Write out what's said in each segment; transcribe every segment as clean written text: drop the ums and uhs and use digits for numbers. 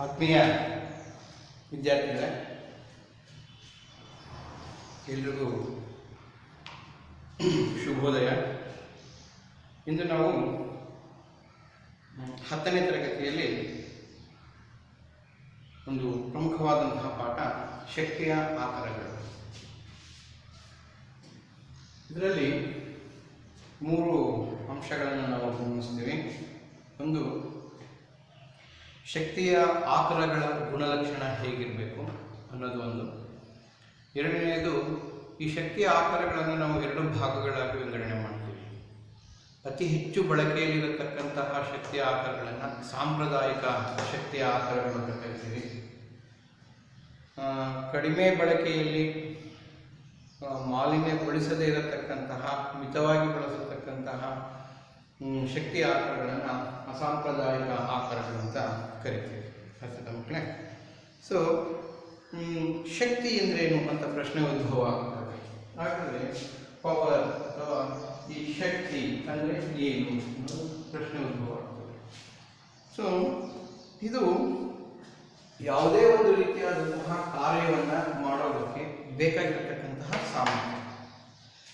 ಆತ್ಮೀಯ ವಿದ್ಯಾರ್ಥಿಗಳೇ, ಎಲ್ರಿಗೂ ಶುಭೋದಯ. ಇಂದು ನಾವು 10ನೇ ತರಗತಿಯಲ್ಲಿ ಒಂದು ಪ್ರಮುಖವಾದಂತಹ ಪಾಠ ಶಕ್ತಿಯ ಆಕಾರಗಳು. ಇದರಲ್ಲಿ 3 ಅಂಶಗಳನ್ನು ನಾವು ಗಮನಿಸ್ತೀವಿ. ಒಂದು, ಶಕ್ತಿಯ ಆಕಾರಗಳ ಗುಣಲಕ್ಷಣ ಹೇಗಿರಬೇಕು ಅನ್ನೋದು ಒಂದು. ಎರಡನೆಯದು, ಈ ಶಕ್ತಿಯ ಆಕಾರಗಳನ್ನು ನಾವು 2 ಭಾಗಗಳಾಗಿ ವಿಂಗಡಣೆ ಮಾಡ್ತೀವಿ. ಅತಿ ಹೆಚ್ಚು ಬಳಕೆಯಲ್ಲಿರತಕ್ಕಂತಹ ಶಕ್ತಿಯ ಆಕಾರಗಳನ್ನು ಸಾಂಪ್ರದಾಯಿಕ ಶಕ್ತಿಯ ಆಕಾರಗಳು ಅಂತ ಕರಿತೀವಿ. ಕಡಿಮೆ ಬಳಕೆಯಲ್ಲಿ ಮಾಲಿನ್ಯಗೊಳಿಸದೇ ಇರತಕ್ಕಂತಹ, ಮಿತವಾಗಿ ಬಳಸತಕ್ಕಂತಹ ಶಕ್ತಿಯ ಆಕಾರಗಳನ್ನು ಅಸಾಂಪ್ರದಾಯಿಕ ಆಕಾರಗಳು ಅಂತ ಕರಿತೀವಿ. ಅರ್ಥದ ಮಕ್ಕಳೇ? ಸೊ ಶಕ್ತಿ ಎಂದ್ರೇನು ಅಂತ ಪ್ರಶ್ನೆ ಉದ್ಭವ ಆಗ್ತದೆ. ಹಾಗಾದರೆ ಪವರ್ ಅಥವಾ ಈ ಶಕ್ತಿ ಅಂದರೆ ಏನು ಅನ್ನೋದು ಪ್ರಶ್ನೆ ಉದ್ಭವ ಆಗ್ತದೆ. ಸೊ ಇದು ಯಾವುದೇ ಒಂದು ರೀತಿಯಾದಂತಹ ಕಾರ್ಯವನ್ನು ಮಾಡೋದಕ್ಕೆ ಬೇಕಾಗಿರತಕ್ಕಂತಹ ಸಾಮರ್ಥ್ಯ,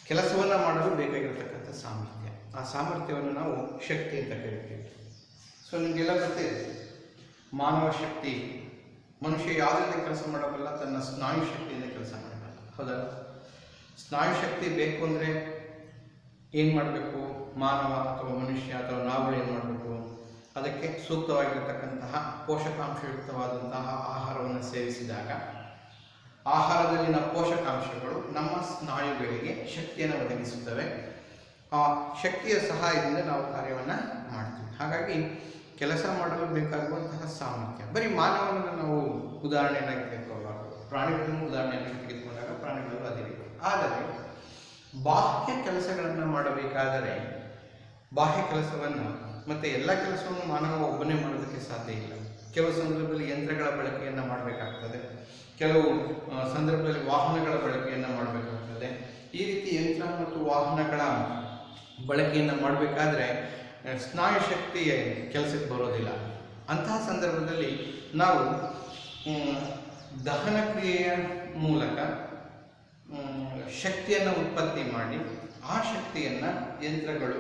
ಕೆಲಸವನ್ನು ಮಾಡಲು ಬೇಕಾಗಿರತಕ್ಕಂಥ ಸಾಮರ್ಥ್ಯ. ಆ ಸಾಮರ್ಥ್ಯವನ್ನು ನಾವು ಶಕ್ತಿ ಅಂತ ಕರಿತೀವಿ. ಸೊ ನಿಮಗೆಲ್ಲ ಗೊತ್ತಿದೆ, ಮಾನವ ಶಕ್ತಿ, ಮನುಷ್ಯ ಯಾವುದೇ ಕೆಲಸ ಮಾಡಬಲ್ಲ, ತನ್ನ ಸ್ನಾಯು ಶಕ್ತಿಯಿಂದ ಕೆಲಸ ಮಾಡಬಲ್ಲ. ಹೌದಾ? ಸ್ನಾಯು ಶಕ್ತಿ ಬೇಕು ಅಂದರೆ ಏನು ಮಾಡಬೇಕು? ಮಾನವ ಅಥವಾ ಮನುಷ್ಯ ಅಥವಾ ನಾವು ಏನು ಮಾಡಬೇಕು? ಅದಕ್ಕೆ ಸೂಕ್ತವಾಗಿರತಕ್ಕಂತಹ ಪೋಷಕಾಂಶಯುಕ್ತವಾದಂತಹ ಆಹಾರವನ್ನು ಸೇವಿಸಿದಾಗ ಆಹಾರದಲ್ಲಿನ ಪೋಷಕಾಂಶಗಳು ನಮ್ಮ ಸ್ನಾಯುಗಳಿಗೆ ಶಕ್ತಿಯನ್ನು ಒದಗಿಸುತ್ತವೆ. ಆ ಶಕ್ತಿಯ ಸಹಾಯದಿಂದ ನಾವು ಕಾರ್ಯವನ್ನು ಮಾಡ್ತೀವಿ. ಹಾಗಾಗಿ ಕೆಲಸ ಮಾಡಲು ಬೇಕಾಗುವಂತಹ ಸಾಮರ್ಥ್ಯ, ಬರೀ ಮಾನವನನ್ನು ನಾವು ಉದಾಹರಣೆಯಾಗಿ ತೆಗೆದುಕೊಳ್ಳಬಾರದು, ಪ್ರಾಣಿಗಳನ್ನು ಉದಾಹರಣೆಯಾಗಿ ತೆಗೆದುಕೊಂಡಾಗ ಪ್ರಾಣಿಗಳು ಅದೇ ರೀತಿ. ಆದರೆ ಬಾಹ್ಯ ಕೆಲಸಗಳನ್ನು ಮಾಡಬೇಕಾದರೆ ಬಾಹ್ಯ ಕೆಲಸವನ್ನು ಮತ್ತು ಎಲ್ಲ ಕೆಲಸವನ್ನು ಮಾನವ ಒಬ್ಬನೇ ಮಾಡೋದಕ್ಕೆ ಸಾಧ್ಯ ಇಲ್ಲ. ಕೆಲವು ಸಂದರ್ಭದಲ್ಲಿ ಯಂತ್ರಗಳ ಬಳಕೆಯನ್ನು ಮಾಡಬೇಕಾಗ್ತದೆ, ಕೆಲವು ಸಂದರ್ಭದಲ್ಲಿ ವಾಹನಗಳ ಬಳಕೆಯನ್ನು ಮಾಡಬೇಕಾಗ್ತದೆ. ಈ ರೀತಿ ಯಂತ್ರ ಮತ್ತು ವಾಹನಗಳ ಬಳಕೆಯನ್ನು ಮಾಡಬೇಕಾದ್ರೆ ಸ್ನಾಯು ಶಕ್ತಿಯ ಕೆಲಸಕ್ಕೆ ಬರೋದಿಲ್ಲ. ಅಂತಹ ಸಂದರ್ಭದಲ್ಲಿ ನಾವು ದಹನ ಕ್ರಿಯೆಯ ಮೂಲಕ ಶಕ್ತಿಯನ್ನು ಉತ್ಪತ್ತಿ ಮಾಡಿ ಆ ಶಕ್ತಿಯನ್ನು ಯಂತ್ರಗಳು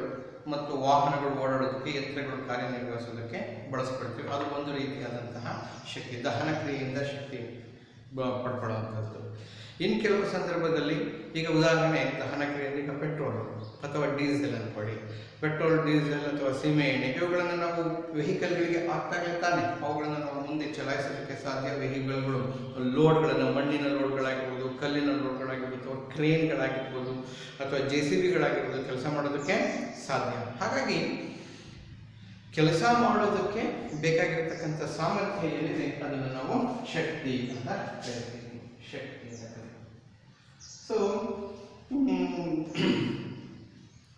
ಮತ್ತು ವಾಹನಗಳು ಓಡಾಡೋದಕ್ಕೆ, ಯಂತ್ರಗಳು ಕಾರ್ಯನಿರ್ವಹಿಸೋದಕ್ಕೆ ಬಳಸ್ಕೊಳ್ತೀವಿ. ಅದು ಒಂದು ರೀತಿಯಾದಂತಹ ಶಕ್ತಿ, ದಹನ ಕ್ರಿಯೆಯಿಂದ ಶಕ್ತಿ ಪಡ್ಕೊಳ್ಳುವಂಥದ್ದು. ಇನ್ನು ಕೆಲವು ಸಂದರ್ಭದಲ್ಲಿ, ಈಗ ಉದಾಹರಣೆ ದಹನ ಕ್ರಿಯೆಯಲ್ಲಿ ಈಗ ಪೆಟ್ರೋಲ್ ಅಥವಾ ಡೀಸೆಲ್ ಅಂದ್ಕೊಳ್ಳಿ, ಪೆಟ್ರೋಲ್, ಡೀಸೆಲ್ ಅಥವಾ ಸೀಮೆ ಎಣ್ಣೆ ಇವುಗಳನ್ನು ನಾವು ವೆಹಿಕಲ್ಗಳಿಗೆ ಹಾಕ್ತಾಗಲೇ ತಾನೆ ಅವುಗಳನ್ನು ನಾವು ಮುಂದೆ ಚಲಾಯಿಸೋದಕ್ಕೆ ಸಾಧ್ಯ. ವೆಹಿಕಲ್ಗಳು ಲೋಡ್ಗಳನ್ನು, ಮಣ್ಣಿನ ಲೋಡ್ಗಳಾಗಿರ್ಬೋದು, ಕಲ್ಲಿನ ಲೋಡ್ಗಳಾಗಿರ್ಬೋದು, ಅಥವಾ ಕ್ರೇನ್ಗಳಾಗಿರ್ಬೋದು, ಅಥವಾ JCBಗಳಾಗಿರ್ಬೋದು, ಕೆಲಸ ಮಾಡೋದಕ್ಕೆ ಸಾಧ್ಯ. ಹಾಗಾಗಿ ಕೆಲಸ ಮಾಡೋದಕ್ಕೆ ಬೇಕಾಗಿರ್ತಕ್ಕಂಥ ಸಾಮರ್ಥ್ಯ ಏನಿದೆ ಅದನ್ನು ನಾವು ಶಕ್ತಿ ಅಂತ ಕರಿತೀವಿ. ಶಕ್ತಿ ಅಂತ ಕರಿತೀವಿ. ಸೊ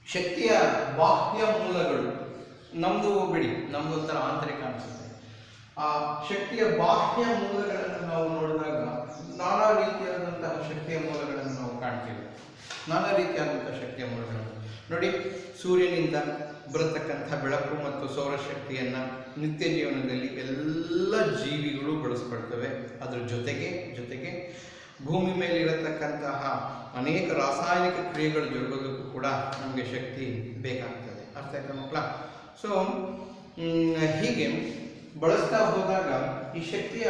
ಶಕ್ತಿಯ ಬಾಹ್ಯ ಮೂಲಗಳು ನಮ್ಮದು ಬಿಡಿ, ನಮ್ಮದು ಒಂಥರ ಆಂತರಿಕ ಅನಿಸುತ್ತೆ. ಆ ಶಕ್ತಿಯ ಬಾಹ್ಯ ಮೂಲಗಳನ್ನು ನಾವು ನೋಡಿದಾಗ ನಾನಾ ರೀತಿಯಾದಂತಹ ಶಕ್ತಿಯ ಮೂಲಗಳನ್ನು ನಾವು ಕಾಣ್ತೀವಿ. ನಾನಾ ರೀತಿಯಾದಂತಹ ಶಕ್ತಿಯ ಮೂಲಗಳನ್ನು ನೋಡಿ, ಸೂರ್ಯನಿಂದ ಬರತಕ್ಕಂಥ ಬೆಳಕು ಮತ್ತು ಸೌರಶಕ್ತಿಯನ್ನು ನಿತ್ಯ ಜೀವನದಲ್ಲಿ ಎಲ್ಲ ಜೀವಿಗಳು ಬಳಸ್ಕೊಳ್ತವೆ. ಅದರ ಜೊತೆಗೆ ಭೂಮಿ ಮೇಲೆ ಇರತಕ್ಕಂತಹ ಅನೇಕ ರಾಸಾಯನಿಕ ಕ್ರಿಯೆಗಳು ಜರುಗೋದಕ್ಕೂ ಕೂಡ ನಮಗೆ ಶಕ್ತಿ ಬೇಕಾಗ್ತದೆ. ಅರ್ಥ ಆಯ್ತಾ ಮಕ್ಕಳ? ಸೊ ಹೀಗೆ ಬಳಸ್ತಾ ಹೋದಾಗ ಈ ಶಕ್ತಿಯ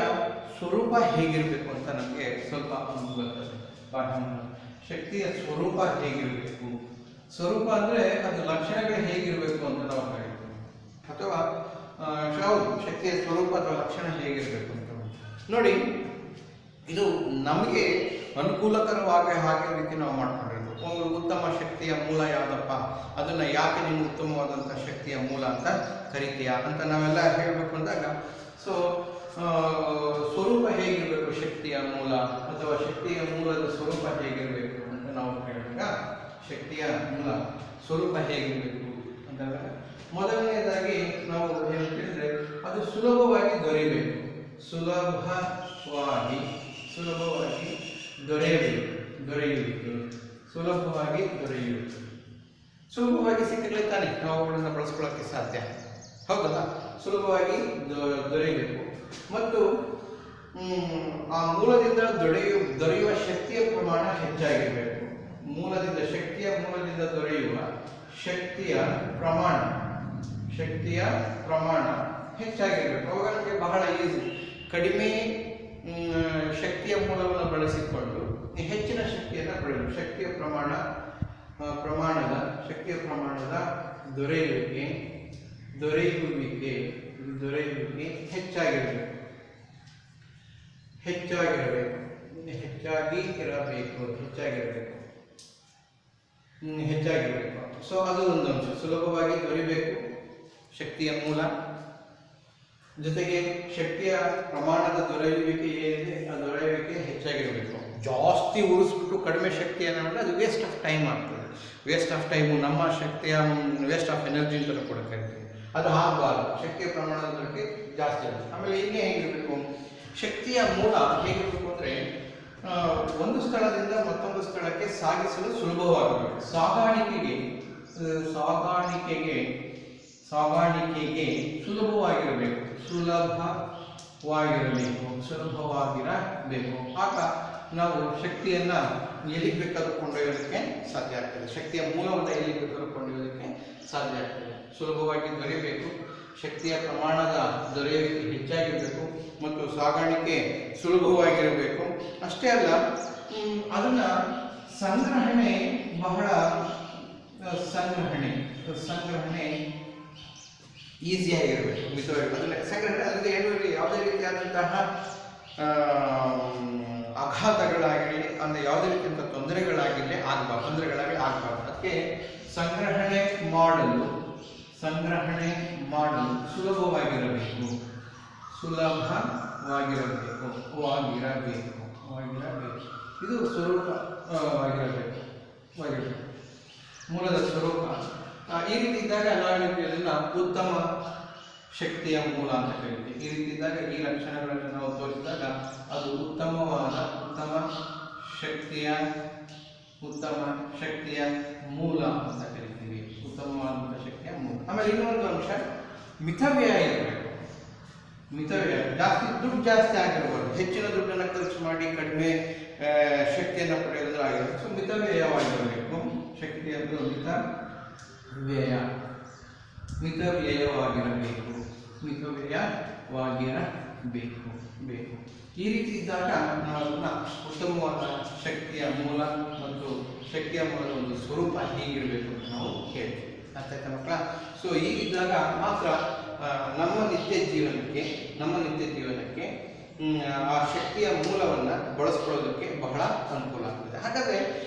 ಸ್ವರೂಪ ಹೇಗಿರಬೇಕು ಅಂತ ನಮಗೆ ಸ್ವಲ್ಪ ಬರ್ತದೆ. ಶಕ್ತಿಯ ಸ್ವರೂಪ ಹೇಗಿರಬೇಕು, ಸ್ವರೂಪ ಅಂದರೆ ಅದು ಲಕ್ಷಣಗಳು ಹೇಗಿರಬೇಕು ಅಂತ ನಾವು ಕರೀತೀವಿ. ಅಥವಾ ಶಕ್ತಿಯ ಸ್ವರೂಪ ಅಥವಾ ಲಕ್ಷಣ ಹೇಗಿರಬೇಕು ಅಂತ ನೋಡಿ, ಇದು ನಮಗೆ ಅನುಕೂಲಕರವಾಗಿ ಹಾಗೆ ರೀತಿ ನಾವು ಮಾಡ್ಕೊಂಡಿರ್ಬೇಕು. ಉತ್ತಮ ಶಕ್ತಿಯ ಮೂಲ ಯಾವುದಪ್ಪ, ಅದನ್ನು ಯಾಕೆ ನೀನು ಉತ್ತಮವಾದಂಥ ಶಕ್ತಿಯ ಮೂಲ ಅಂತ ಕರಿತೀಯಾ ಅಂತ ನಾವೆಲ್ಲ ಹೇಳಬೇಕು ಅಂದಾಗ, ಸೊ ಸ್ವರೂಪ ಹೇಗಿರಬೇಕು ಶಕ್ತಿಯ ಮೂಲ, ಅಥವಾ ಶಕ್ತಿಯ ಮೂಲದ ಸ್ವರೂಪ ಹೇಗಿರಬೇಕು ಅಂತ ನಾವು ಹೇಳಿದಾಗ, ಶಕ್ತಿಯ ಮೂಲ ಸ್ವರೂಪ ಹೇಗಿರಬೇಕು ಅಂತಂದರೆ ಮೊದಲನೇದಾಗಿ ನಾವು ಹೇಳ್ತಿದ್ರೆ ಅದು ಸುಲಭವಾಗಿ ದೊರೆಯಬೇಕು. ಸುಲಭವಾಗಿ ದೊರೆಯುವಿಕೆ ಸುಲಭವಾಗಿ ಸಿಕ್ಕಲೇ ತಾನೆ ನಾವು ಅವುಗಳನ್ನು ಬಳಸ್ಕೊಳ್ಳೋಕ್ಕೆ ಸಾಧ್ಯ. ಹೌದಲ್ಲ? ಸುಲಭವಾಗಿ ದೊರೆಯಬೇಕು. ಮತ್ತು ಆ ಮೂಲದಿಂದ ದೊರೆಯುವ ಶಕ್ತಿಯ ಪ್ರಮಾಣ ಹೆಚ್ಚಾಗಿರಬೇಕು. ಶಕ್ತಿಯ ಮೂಲದಿಂದ ದೊರೆಯುವ ಶಕ್ತಿಯ ಪ್ರಮಾಣ ಹೆಚ್ಚಾಗಿರಬೇಕು. ಅವುಗಳಿಗೆ ಬಹಳ ಈಸಿ. ಕಡಿಮೆ ಶಕ್ತಿಯ ಮೂಲವನ್ನು ಬಳಸಿಕೊಂಡು ಹೆಚ್ಚಿನ ಶಕ್ತಿಯನ್ನು ಪಡೆಯಲು ಶಕ್ತಿಯ ಪ್ರಮಾಣದ ದೊರೆಯುವಿಕೆ ಹೆಚ್ಚಾಗಿರಬೇಕು. ಸೊ ಅದು ಒಂದು ಅಂಶ. ಸುಲಭವಾಗಿ ದೊರೆಯಬೇಕು ಶಕ್ತಿಯ ಮೂಲ, ಜೊತೆಗೆ ಶಕ್ತಿಯ ಪ್ರಮಾಣದ ದೊರೆಯುವಿಕೆ ಏನಿದೆ ಆ ದೊರೆಯುವಿಕೆ ಹೆಚ್ಚಾಗಿರಬೇಕು. ಜಾಸ್ತಿ ಉಳಿಸ್ಬಿಟ್ಟು ಕಡಿಮೆ ಶಕ್ತಿಯನ್ನು ಅಂದರೆ ಅದು ವೇಸ್ಟ್ ಆಫ್ ಟೈಮ್ ಆಗ್ತದೆ. ವೇಸ್ಟ್ ಆಫ್ ಟೈಮು, ನಮ್ಮ ಶಕ್ತಿಯ ವೇಸ್ಟ್ ಆಫ್ ಎನರ್ಜಿ ಅಂತ ಕೂಡ ಕರಿತೀವಿ. ಅದು ಆಗಬಾರ್ದು. ಶಕ್ತಿಯ ಪ್ರಮಾಣದ ದೊರಕೆ ಜಾಸ್ತಿ ಆಗುತ್ತೆ. ಆಮೇಲೆ ಇನ್ನೇ ಹೇಗಿರಬೇಕು, ಶಕ್ತಿಯ ಮೂಲ ಹೇಗಿರಬೇಕು ಅಂದರೆ ಒಂದು ಸ್ಥಳದಿಂದ ಮತ್ತೊಂದು ಸ್ಥಳಕ್ಕೆ ಸಾಗಿಸಲು ಸುಲಭವಾಗಬೇಕು. ಸಾಗಾಣಿಕೆಗೆ ಸುಲಭವಾಗಿರಬೇಕು. ಆಗ ನಾವು ಶಕ್ತಿಯನ್ನು ಎಲ್ಲಿಗೆ ಬೇಕಾದ್ರೂ ಕೊಂಡೊಯ್ಯೋದಕ್ಕೆ ಸಾಧ್ಯ ಆಗ್ತದೆ. ಶಕ್ತಿಯ ಮೂಲವನ್ನು ಎಲ್ಲಿಗೆ ಬೇಕಾದ್ರೂ ಕೊಂಡೊಯ್ಯೋದಕ್ಕೆ ಸಾಧ್ಯ ಆಗ್ತದೆ. ಸುಲಭವಾಗಿ ದೊರೆಯಬೇಕು, ಶಕ್ತಿಯ ಪ್ರಮಾಣದ ದೊರೆಯುವಿಕೆ ಹೆಚ್ಚಾಗಿರಬೇಕು ಮತ್ತು ಸಾಗಾಣಿಕೆ ಸುಲಭವಾಗಿರಬೇಕು. ಅಷ್ಟೇ ಅಲ್ಲ, ಅದನ್ನು ಸಂಗ್ರಹಣೆ ಈಸಿಯಾಗಿರಬೇಕು, ಮಿತವಾಗಿರಬೇಕು. ಅದನ್ನು ಸಂಗ್ರಹಣೆ ಅದಕ್ಕೆ ಯಾವುದೇ ರೀತಿಯಾದಂತಹ ಆಘಾತಗಳಾಗಿರಲಿ, ಅಂದರೆ ಯಾವುದೇ ರೀತಿಯಂಥ ತೊಂದರೆಗಳಾಗಲಿ ಆಗಬಾರ್ದು. ಅದಕ್ಕೆ ಸಂಗ್ರಹಣೆ ಮಾಡಲು ಸುಲಭವಾಗಿರಬೇಕು. ಇದು ಸ್ವರೂಪವಾಗಿರಬೇಕು. ಮೂಲದ ಸ್ವರೂಪ ಈ ರೀತಿ ಇದ್ದಾಗ ನಾವಿದನ್ನು ಉತ್ತಮ ಶಕ್ತಿಯ ಮೂಲ ಅಂತ ಕರಿತೀವಿ. ಈ ರೀತಿ ಇದ್ದಾಗ ಈ ಲಕ್ಷಣಗಳನ್ನು ನಾವು ತೋರಿಸಿದಾಗ ಅದು ಉತ್ತಮ ಶಕ್ತಿಯ ಮೂಲ ಅಂತ ಕರಿತೀವಿ. ಉತ್ತಮವಾದಂಥ ಶಕ್ತಿಯ ಮೂಲ. ಆಮೇಲೆ ಇನ್ನೊಂದು ಅಂಶ, ಮಿತವ್ಯಯ ಇರಬೇಕು. ದುಡ್ಡು ಜಾಸ್ತಿ ಆಗಿರಬಾರ್ದು. ಹೆಚ್ಚಿನ ದುಡ್ಡನ್ನು ಖರ್ಚು ಮಾಡಿ ಕಡಿಮೆ ಶಕ್ತಿಯನ್ನು ಪಡೆಯೋದು ಆಗಿರಬೇಕು. ಸೊ ಮಿತವ್ಯಯವಾಗಿರಬೇಕು. ಶಕ್ತಿ ಅಂದರೆ ಮಿತವ್ಯಯವಾಗಿರಬೇಕು. ಈ ರೀತಿ ಇದ್ದಾಗ ನಾವು ಉತ್ತಮವಾದ ಶಕ್ತಿಯ ಮೂಲ ಮತ್ತು ಶಕ್ತಿಯ ಮೂಲದ ಒಂದು ಸ್ವರೂಪ ಹೀಗಿರಬೇಕು ಅಂತ ನಾವು ಹೇಳ್ತೀವಿ. ಅರ್ಥ ಆಯ್ತಾ ಮಕ್ಕಳ? ಸೊ ಹೀಗಿದ್ದಾಗ ಮಾತ್ರ ನಮ್ಮ ನಿತ್ಯ ಜೀವನಕ್ಕೆ ಆ ಶಕ್ತಿಯ ಮೂಲವನ್ನು ಬಳಸ್ಕೊಳ್ಳೋದಕ್ಕೆ ಬಹಳ ಅನುಕೂಲ ಆಗ್ತದೆ. ಹಾಗಾದರೆ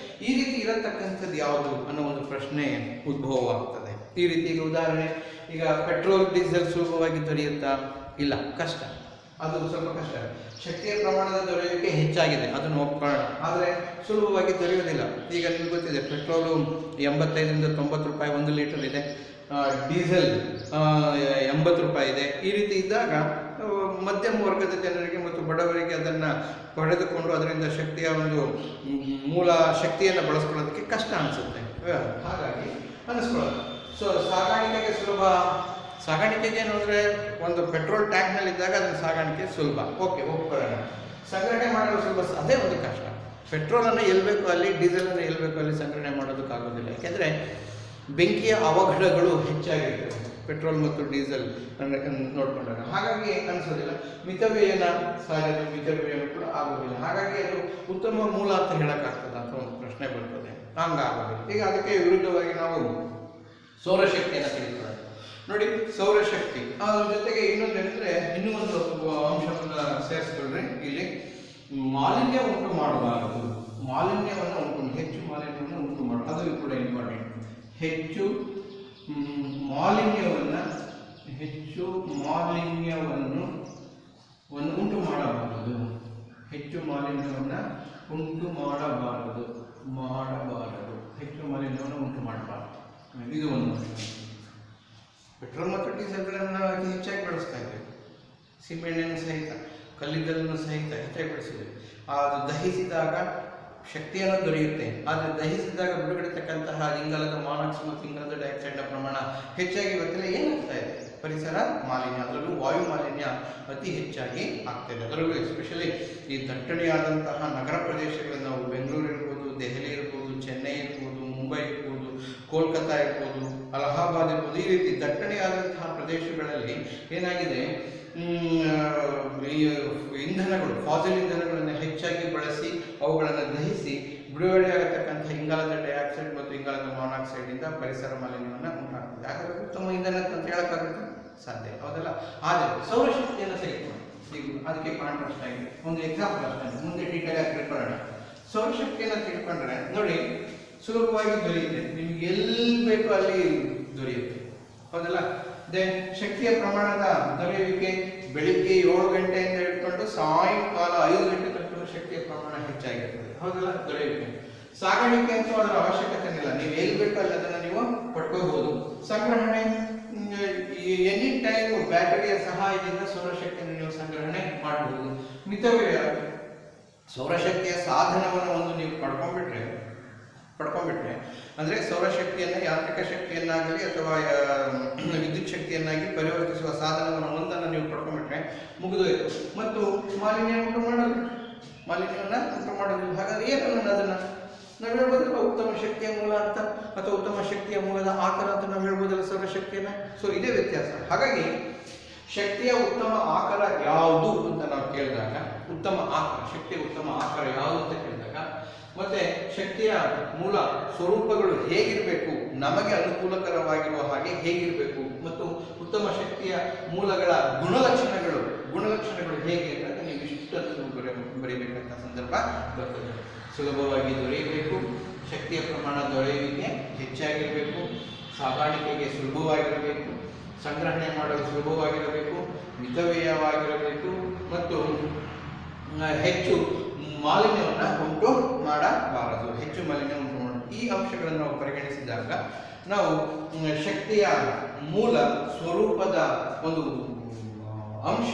ಈ ರೀತಿ ಇರತಕ್ಕಂಥದ್ದು ಯಾವುದು ಅನ್ನೋ ಒಂದು ಪ್ರಶ್ನೆ ಉದ್ಭವವಾಗ್ತದೆ. ಈ ರೀತಿ ಈಗ ಉದಾಹರಣೆ, ಈಗ ಪೆಟ್ರೋಲ್ ಡೀಸೆಲ್ ಸುಲಭವಾಗಿ ದೊರೆಯುತ್ತಾ? ಇಲ್ಲ, ಕಷ್ಟ. ಅದು ಸ್ವಲ್ಪ ಕಷ್ಟ. ಶಕ್ತಿಯ ಪ್ರಮಾಣದ ದೊರೆಯುವಿಕೆ ಹೆಚ್ಚಾಗಿದೆ, ಅದನ್ನು ಒಪ್ಕೊಳ್ಳೋಣ. ಆದರೆ ಸುಲಭವಾಗಿ ದೊರೆಯೋದಿಲ್ಲ. ಈಗ ನಿಮ್ಗೆ ಗೊತ್ತಿದೆ, ಪೆಟ್ರೋಲು 85ರಿಂದ 90 ರೂಪಾಯಿ 1 ಲೀಟರ್ ಇದೆ. ಡೀಸೆಲ್ 80 ರೂಪಾಯಿ ಇದೆ. ಈ ರೀತಿ ಇದ್ದಾಗ ಮಧ್ಯಮ ವರ್ಗದ ಜನರಿಗೆ ಮತ್ತು ಬಡವರಿಗೆ ಅದನ್ನು ಪಡೆದುಕೊಂಡು ಅದರಿಂದ ಶಕ್ತಿಯ ಒಂದು ಮೂಲ ಶಕ್ತಿಯನ್ನು ಬಳಸ್ಕೊಳ್ಳೋದಕ್ಕೆ ಕಷ್ಟ ಅನಿಸುತ್ತೆ. ಹಾಗಾಗಿ ಅನ್ನಿಸ್ಕೊಳ್ಳೋದು. ಸೊ ಸಾಗಾಣಿಕೆಗೆ ಸುಲಭ. ಸಾಗಾಣಿಕೆಗೆ ಏನಂದರೆ ಒಂದು ಪೆಟ್ರೋಲ್ ಟ್ಯಾಂಕ್ನಲ್ಲಿದ್ದಾಗ ಅದನ್ನು ಸಾಗಾಣಿಕೆ ಸುಲಭ, ಓಕೆ, ಒಪ್ಕೊಳ್ಳೋಣ. ಸಂಗ್ರಹಣೆ ಮಾಡಲು ಸುಲಭ, ಅದೇ ಒಂದು ಕಷ್ಟ. ಪೆಟ್ರೋಲನ್ನು ಎಲ್ಲಿ ಅಲ್ಲಿ, ಡೀಸೆಲನ್ನು ಎಲ್ಲಿ ಅಲ್ಲಿ ಸಂಗ್ರಹಣೆ ಮಾಡೋದಕ್ಕಾಗೋದಿಲ್ಲ. ಯಾಕೆಂದರೆ ಬೆಂಕಿಯ ಅವಘಡಗಳು ಹೆಚ್ಚಾಗಿರ್ತವೆ ಪೆಟ್ರೋಲ್ ಮತ್ತು ಡೀಸೆಲ್ ನೋಡ್ಕೊಂಡಾಗ. ಹಾಗಾಗಿ ಅನಿಸೋದಿಲ್ಲ. ಮಿತವ್ಯಯನೂ ಕೂಡ ಆಗೋದಿಲ್ಲ. ಹಾಗಾಗಿ ಅದು ಉತ್ತಮ ಮೂಲ ಅಂತ ಹೇಳೋಕ್ಕಾಗ್ತದೆ ಅಂತ ಒಂದು ಪ್ರಶ್ನೆ ಬರ್ತದೆ. ಹಂಗಾಗೋದಿಲ್ಲ. ಈಗ ಅದಕ್ಕೆ ವಿರುದ್ಧವಾಗಿ ನಾವು ಸೌರಶಕ್ತಿಯನ್ನು ತೆಗೆದುಕೊಳ್ಳೋಣ. ನೋಡಿ, ಸೌರಶಕ್ತಿ ಅದ್ರ ಜೊತೆಗೆ ಇನ್ನೊಂದೇನೆಂದರೆ, ಇನ್ನೂ ಒಂದು ಅಂಶವನ್ನು ಸೇರಿಸ್ಕೊಂಡ್ರೆ, ಇಲ್ಲಿ ಮಾಲಿನ್ಯ ಉಂಟು ಮಾಡಬಾರದು. ಹೆಚ್ಚು ಮಾಲಿನ್ಯವನ್ನು ಉಂಟು ಮಾಡಬಾರದು. ಅದು ಕೂಡ ಇಂಪಾರ್ಟೆಂಟ್. ಹೆಚ್ಚು ಮಾಲಿನ್ಯವನ್ನು ಉಂಟು ಮಾಡಬಾರದು. ಹೆಚ್ಚು ಮಾಲಿನ್ಯವನ್ನು ಉಂಟು ಮಾಡಬಾರದು. ಹೆಚ್ಚು ಮಾಲಿನ್ಯವನ್ನು ಉಂಟು ಮಾಡಬಾರದು. ಇದು ಒಂದು. ಪೆಟ್ರೋಲ್ ಮತ್ತು ಡೀಸೆಲ್ಗಳನ್ನು ಅತಿ ಹೆಚ್ಚಾಗಿ ಬಳಸ್ತಾ ಇದ್ದೇವೆ. ಸಿಮೆಂಟನ್ನು ಸಹಿತ, ಕಲ್ಲಿದ್ದಲನ್ನು ಸಹಿತ ಹೆಚ್ಚಾಗಿ ಬಳಸಿದ್ದೇವೆ. ಅದು ದಹಿಸಿದಾಗ ಶಕ್ತಿಯನ್ನು ದೊರೆಯುತ್ತೆ. ಆದರೆ ದಹಿಸಿದಾಗ ಬಿಡುಗಡೆತಕ್ಕಂತಹ ಇಂಗಾಲದ ಮಾನಾಕ್ಸೈಡ್ ಮತ್ತು ಇಂಗಾಲದ ಡೈಆಕ್ಸೈಡ್ನ ಪ್ರಮಾಣ ಹೆಚ್ಚಾಗಿ ಇವತ್ತೆಲ್ಲ ಏನಾಗ್ತಾ ಇದೆ? ಪರಿಸರ ಮಾಲಿನ್ಯ, ಅದರಲ್ಲೂ ವಾಯು ಮಾಲಿನ್ಯ ಅತಿ ಹೆಚ್ಚಾಗಿ ಆಗ್ತಾ ಇದೆ. ಅದರಲ್ಲೂ ಎಸ್ಪೆಷಲಿ ಈ ದಟ್ಟಣೆಯಾದಂತಹ ನಗರ ಪ್ರದೇಶಗಳಲ್ಲಿ ನಾವು ಬೆಂಗಳೂರು ಇರ್ಬೋದು, ದೆಹಲಿ ಇರ್ಬೋದು, ಚೆನ್ನೈ ಇರ್ಬೋದು, ಮುಂಬೈ ಇರ್ಬೋದು, ಕೋಲ್ಕತ್ತಾ ಇರ್ಬೋದು, ಅಲಹಾಬಾದ್ ಇರ್ಬೋದು, ಈ ರೀತಿ ದಟ್ಟಣೆಯಾದಂತಹ ಪ್ರದೇಶಗಳಲ್ಲಿ ಏನಾಗಿದೆ, ಈ ಇಂಧನಗಳು, ಫಾಸಿಲ್ ಇಂಧನಗಳನ್ನು ಹೆಚ್ಚಾಗಿ ಬಳಸಿ ಅವುಗಳನ್ನು ದಹಿಸಿ ಬಿಡುಗಡೆಯಾಗತಕ್ಕಂಥ ಇಂಗಾಲದ ಡೈಆಕ್ಸೈಡ್ ಮತ್ತು ಇಂಗಾಲದ ಮಾನಾಕ್ಸೈಡ್ ಇಂದ ಪರಿಸರ ಮಾಲಿನ್ಯವನ್ನು ಉಂಟಾಗ್ತದೆ. ಹಾಗಾದ್ರೆ ಉತ್ತಮ ಇಂಧನ ಅಂತ ಹೇಳಕ್ಕಾಗುತ್ತೆ? ಸಾಧ್ಯ ಹೌದಲ್ಲ. ಆದರೆ ಸೌರಶಕ್ತಿಯನ್ನು ತೆಗೆದುಕೊಂಡು ಈಗ ಅದಕ್ಕೆ ಕಾಂಟ್ರಾಸ್ಟ್ ಆಗಿದೆ. ಒಂದು ಎಕ್ಸಾಂಪಲ್ ಅಷ್ಟೇ, ಮುಂದೆ ಡೀಟೇಲ್ ಆಗಿ ತಿಳ್ಕೊಳ್ಳೋಣ. ಸೌರಶಕ್ತಿಯನ್ನು ತಿಳ್ಕೊಂಡ್ರೆ ನೋಡಿ, ಸುಲಭವಾಗಿ ದೊರೆಯುತ್ತೆ, ನಿಮ್ಗೆ ಎಲ್ಲಿ ಬೇಕು ಅಲ್ಲಿ ದೊರೆಯುತ್ತೆ, ಹೌದಲ್ಲ. ದೆನ್ ಶಕ್ತಿಯ ಪ್ರಮಾಣದ ದೊರೆಯುವಿಕೆ ಬೆಳಿಗ್ಗೆ 7 ಗಂಟೆಯಿಂದ ಹಿಡ್ಕೊಂಡು ಸಾಯಂಕಾಲ 5 ಗಂಟೆ ತನಕ ಶಕ್ತಿಯ ಪ್ರಮಾಣ ಹೆಚ್ಚಾಗಿರ್ತದೆ, ಹೌದಲ್ಲ. ದೊರೆಯುವಿಕೆ, ಸಾಗಾಣಿಕೆ ಅಂತೂ ಅದರ ಅವಶ್ಯಕತೆ ಇಲ್ಲ, ನೀವು ಎಲ್ಲಿ ಬೇಕು ಅಲ್ಲಿ ಅದನ್ನು ನೀವು ಪಡ್ಕೋಬಹುದು. ಸಂಗ್ರಹಣೆ, ಎನಿ ಟೈಮ್ ಬ್ಯಾಟರಿಯ ಸಹಾಯದಿಂದ ಸೌರಶಕ್ತಿಯನ್ನು ನೀವು ಸಂಗ್ರಹಣೆ ಮಾಡಬಹುದು. ಮಿತವ್ಯಯ, ಸೌರಶಕ್ತಿಯ ಸಾಧನವನ್ನು ಒಂದು ನೀವು ಪಡ್ಕೊಂಡ್ಬಿಟ್ರೆ ಅಂದರೆ ಸೌರಶಕ್ತಿಯನ್ನು ಯಾಂತ್ರಿಕ ಶಕ್ತಿಯನ್ನಾಗಲಿ ಅಥವಾ ವಿದ್ಯುತ್ ಶಕ್ತಿಯನ್ನಾಗಿ ಪರಿವರ್ತಿಸುವ ಸಾಧನವನ್ನು ಒಂದನ್ನು ನೀವು ಪಡ್ಕೊಂಡ್ಬಿಟ್ರೆ ಮುಗಿದೋಯ್ತು. ಮತ್ತು ಮಾಲಿನ್ಯವನ್ನು ಉಂಟು ಮಾಡೋದು. ಹಾಗಾದ್ರೆ ಏನನ್ನು ಅದನ್ನು ನಾವು ಹೇಳ್ಬೋದಲ್ಲ ಉತ್ತಮ ಶಕ್ತಿಯ ಮೂಲ ಅಂತ, ಅಥವಾ ಉತ್ತಮ ಶಕ್ತಿಯ ಮೂಲದ ಆಕಾರ ಅಂತ ನಾವು ಹೇಳ್ಬೋದಲ್ಲ ಸೌರಶಕ್ತಿಯನ್ನು. ಸೊ ಇದೇ ವ್ಯತ್ಯಾಸ. ಹಾಗಾಗಿ ಶಕ್ತಿಯ ಉತ್ತಮ ಆಕಾರ ಯಾವುದು ಅಂತ ನಾವು ಕೇಳಿದಾಗ, ಶಕ್ತಿಯ ಉತ್ತಮ ಆಕಾರ ಯಾವುದು ಅಂತ ಕೇಳಿದಾಗ, ಮತ್ತೆ ಶಕ್ತಿಯ ಮೂಲ ಸ್ವರೂಪಗಳು ಹೇಗಿರಬೇಕು, ನಮಗೆ ಅನುಕೂಲಕರವಾಗಿರುವ ಹಾಗೆ ಹೇಗಿರಬೇಕು, ಮತ್ತು ಉತ್ತಮ ಶಕ್ತಿಯ ಮೂಲಗಳ ಗುಣಲಕ್ಷಣಗಳು ಹೇಗೆ ಅಂತ ನೀವು ಇಷ್ಟನ್ನು ಬರೀಬೇಕಂತ ಸಂದರ್ಭ ಬರ್ತದೆ. ಸುಲಭವಾಗಿ ದೊರೆಯಬೇಕು, ಶಕ್ತಿಯ ಪ್ರಮಾಣ ದೊರೆಯುವಿಕೆ ಹೆಚ್ಚಾಗಿರಬೇಕು, ಸಾಗಾಣಿಕೆಗೆ ಸುಲಭವಾಗಿರಬೇಕು, ಸಂಗ್ರಹಣೆ ಮಾಡಲು ಸುಲಭವಾಗಿರಬೇಕು, ಮಿತವ್ಯಯವಾಗಿರಬೇಕು, ಮತ್ತು ಹೆಚ್ಚು ಮಾಲಿನ್ಯವನ್ನು ಉಂಟು ಮಾಡಬಾರದು. ಈ ಅಂಶಗಳನ್ನು ನಾವು ಪರಿಗಣಿಸಿದಾಗ ನಾವು ಶಕ್ತಿಯ ಮೂಲ ಸ್ವರೂಪದ ಒಂದು ಅಂಶ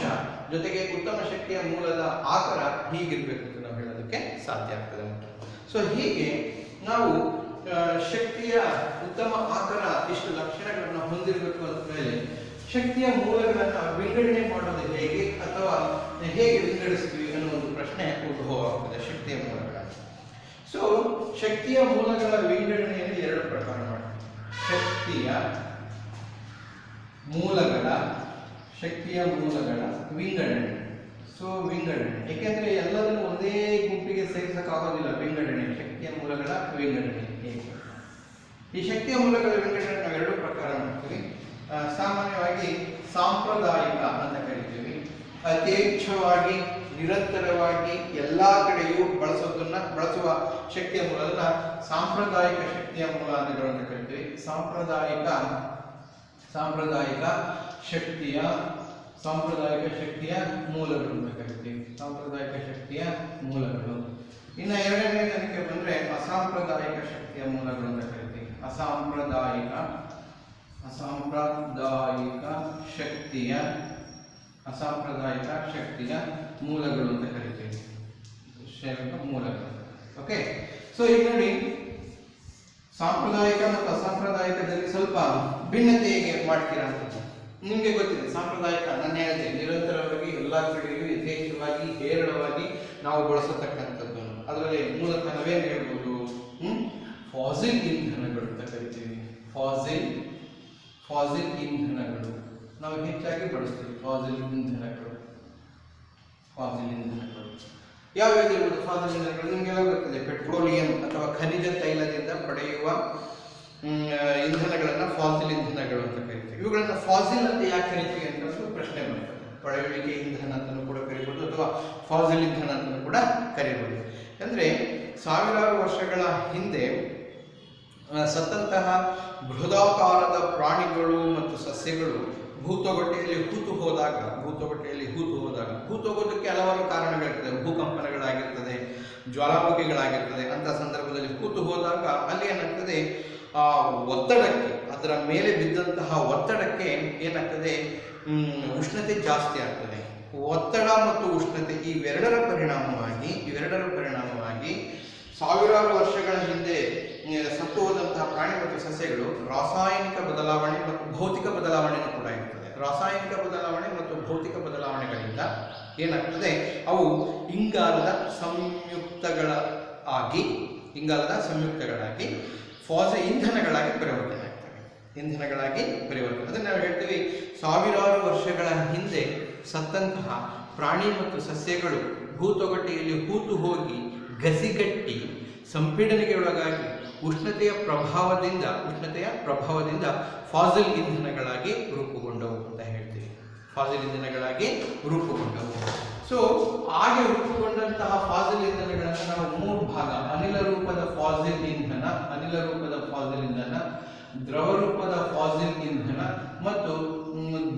ಜೊತೆಗೆ ಉತ್ತಮ ಶಕ್ತಿಯ ಮೂಲದ ಆಕಾರ ಹೀಗಿರಬೇಕು ಅಂತ ನಾವು ಹೇಳೋದಕ್ಕೆ ಸಾಧ್ಯ ಆಗ್ತದೆ. ಸೊ ಹೀಗೆ ನಾವು ಶಕ್ತಿಯ ಉತ್ತಮ ಆಕಾರ ಇಷ್ಟು ಲಕ್ಷಣಗಳನ್ನು ಹೊಂದಿರಬೇಕು ಅಂತ ಮೇಲೆ ಶಕ್ತಿಯ ಮೂಲಗಳನ್ನು ವಿಂಗಡಣೆ ಮಾಡೋದು ಹೇಗೆ, ಅಥವಾ ಹೇಗೆ ವಿಂಗಡಿಸ್ತೀವಿ ಅನ್ನೋ ಒಂದು ಪ್ರಶ್ನೆ ಉದ್ಭವ ಆಗ್ತದೆ ಶಕ್ತಿಯ ಮೂಲಗಳ. ಸೊ ಶಕ್ತಿಯ ಮೂಲಗಳ ವಿಂಗಡಣೆಯನ್ನು 2 ಪ್ರಕಾರ ಮಾಡ್ತೀವಿ. ಶಕ್ತಿಯ ಮೂಲಗಳ ವಿಂಗಡಣೆ. ಸೊ ವಿಂಗಡಣೆ ಏಕೆಂದ್ರೆ ಎಲ್ಲದನ್ನು ಒಂದೇ ಗುಂಪಿಗೆ ಸೇರಿಸಕ್ಕಾಗೋದಿಲ್ಲ. ಶಕ್ತಿಯ ಮೂಲಗಳ ವಿಂಗಡಣೆ ಹೇಗೆ? ಈ ಶಕ್ತಿಯ ಮೂಲಗಳ ವಿಂಗಡಣೆ ನಾವು 2 ಪ್ರಕಾರ ಮಾಡ್ತೀವಿ. ಸಾಮಾನ್ಯವಾಗಿ ಸಾಂಪ್ರದಾಯಿಕ ಅಂತ ಕರಿತೀವಿ. ಯಥೇಚ್ಛವಾಗಿ ನಿರಂತರವಾಗಿ ಎಲ್ಲ ಕಡೆಯೂ ಬಳಸುವ ಶಕ್ತಿಯ ಮೂಲಗಳನ್ನ ಸಾಂಪ್ರದಾಯಿಕ ಶಕ್ತಿಯ ಮೂಲ ಅಂತ ಕರಿತೀವಿ. ಸಾಂಪ್ರದಾಯಿಕ ಶಕ್ತಿಯ ಮೂಲಗಳು ಅಂತ ಕರಿತೀವಿ. ಸಾಂಪ್ರದಾಯಿಕ ಶಕ್ತಿಯ ಮೂಲಗಳು. ಇನ್ನು ಎರಡನೇದಕ್ಕೆ ಬಂದ್ರೆ ಅಸಾಂಪ್ರದಾಯಿಕ ಶಕ್ತಿಯ ಮೂಲಗಳು ಅಂತ ಕರಿತೀವಿ. ಅಸಾಂಪ್ರದಾಯಿಕ ಶಕ್ತಿಯ ಮೂಲಗಳು ಅಂತ ಕರಿತೀವಿ. ಮೂಲಗಳು. ಓಕೆ. ಸೊ ಈಗ ನೋಡಿ, ಸಾಂಪ್ರದಾಯಿಕ ಮತ್ತು ಅಸಾಂಪ್ರದಾಯಿಕದಲ್ಲಿ ಸ್ವಲ್ಪ ಭಿನ್ನತೆ ಹೇಗೆ ಮಾಡ್ತೀರಾ ಅಂತ ನಿಮಗೆ ಗೊತ್ತಿದೆ. ಸಾಂಪ್ರದಾಯಿಕ ನಾನು ಹೇಳಿದೆ, ನಿರಂತರವಾಗಿ ಎಲ್ಲ ಕಡೆಯೂ ಯಥೇಚ್ಛವಾಗಿ ಹೇರಳವಾಗಿ ನಾವು ಬಳಸತಕ್ಕಂಥದ್ದು. ಅದರಲ್ಲಿ ಮೂಲತಃ ನಾವೇನು ಹೇಳ್ಬೋದು, ಫಾಸಿಲ್ ಇಂಧನಗಳು ಅಂತ ಕರಿತೀವಿ. ಫಾಸಿಲ್ ಇಂಧನಗಳು ನಾವು ಹೆಚ್ಚಾಗಿ ಬಳಸ್ತೀವಿ. ಫಾಸಿಲ್ ಇಂಧನಗಳು ಯಾವ್ಯಾವ ಇರ್ಬೋದು ಫಾಸಿಲ್ ಇಂಧನಗಳು? ನಿಮಗೆಲ್ಲ ಗೊತ್ತಿದೆ. ಪೆಟ್ರೋಲಿಯಂ ಅಥವಾ ಖನಿಜ ತೈಲದಿಂದ ಪಡೆಯುವ ಇಂಧನಗಳನ್ನು ಫಾಸಿಲ್ ಇಂಧನಗಳು ಅಂತ ಕರಿತೀವಿ. ಇವುಗಳನ್ನ ಫಾಸಿಲ್ ಅಂತ ಯಾಕೆ ಕರಿತೀವಿ ಅಂತ ಪ್ರಶ್ನೆ ಬರ್ತದೆ. ಪಳೆಯುಳಿಕೆ ಇಂಧನ ಅಂತಲೂ ಕೂಡ ಕರಿಬೋದು, ಅಥವಾ ಫಾಸಿಲ್ ಇಂಧನ ಅಂತಲೂ ಕೂಡ ಕರಿಬೋದು. ಅಂದರೆ ಸಾವಿರಾರು ವರ್ಷಗಳ ಹಿಂದೆ ಸತ್ತಂತಹ ಬೃಹದಾಕಾರದ ಪ್ರಾಣಿಗಳು ಮತ್ತು ಸಸ್ಯಗಳು ಭೂತೊಗಟ್ಟೆಯಲ್ಲಿ ಹೂತು ಹೋದಾಗ ಹೂತೋಗೋದಕ್ಕೆ ಹಲವಾರು ಕಾರಣಗಳಿರ್ತದೆ. ಭೂಕಂಪನಗಳಾಗಿರ್ತದೆ, ಜ್ವಾಲಾಮುಖಿಗಳಾಗಿರ್ತದೆ. ಅಂತ ಸಂದರ್ಭದಲ್ಲಿ ಹೂತು ಹೋದಾಗ ಅಲ್ಲಿ ಏನಾಗ್ತದೆ, ಆ ಒತ್ತಡಕ್ಕೆ, ಅದರ ಮೇಲೆ ಬಿದ್ದಂತಹ ಒತ್ತಡಕ್ಕೆ ಏನಾಗ್ತದೆ, ಉಷ್ಣತೆ ಜಾಸ್ತಿ ಆಗ್ತದೆ. ಒತ್ತಡ ಮತ್ತು ಉಷ್ಣತೆ ಇವೆರಡರ ಪರಿಣಾಮವಾಗಿ ಸಾವಿರಾರು ವರ್ಷಗಳ ಹಿಂದೆ ಸತ್ತು ಹೋದಂತಹ ಪ್ರಾಣಿ ಮತ್ತು ಸಸ್ಯಗಳು ರಾಸಾಯನಿಕ ಬದಲಾವಣೆ ಮತ್ತು ಭೌತಿಕ ಬದಲಾವಣೆಯನ್ನು ಕೂಡ ಇರ್ತದೆ. ರಾಸಾಯನಿಕ ಬದಲಾವಣೆ ಮತ್ತು ಭೌತಿಕ ಬದಲಾವಣೆಗಳಿಂದ ಏನಾಗ್ತದೆ, ಅವು ಇಂಗಾಲದ ಸಂಯುಕ್ತಗಳಾಗಿ ಇಂಧನಗಳಾಗಿ ಪರಿವರ್ತನೆ ಆಗ್ತವೆ. ಅದನ್ನು ನಾವು ಹೇಳ್ತೀವಿ, ಸಾವಿರಾರು ವರ್ಷಗಳ ಹಿಂದೆ ಸತ್ತಂತಹ ಪ್ರಾಣಿ ಮತ್ತು ಸಸ್ಯಗಳು ಭೂತೊಗಟೆಯಲ್ಲಿ ಹೂತು ಹೋಗಿ ಗಸಿಗಟ್ಟಿ ಸಂಪೀಡನೆಗೆ ಒಳಗಾಗಿ ಉಷ್ಣತೆಯ ಪ್ರಭಾವದಿಂದ ಫಾಸಿಲ್ ಇಂಧನಗಳಾಗಿ ರೂಪುಗೊಂಡವು ಅಂತ ಹೇಳ್ತೀವಿ. ಸೊ ಹಾಗೆ ರೂಪುಗೊಂಡಂತಹ ಫಾಸಿಲ್ ಇಂಧನಗಳನ್ನು ನಾವು 3 ಭಾಗ: ಅನಿಲ ರೂಪದ ಫಾಸಿಲ್ ಇಂಧನ, ದ್ರವ ರೂಪದ ಫಾಸಿಲ್ ಇಂಧನ ಮತ್ತು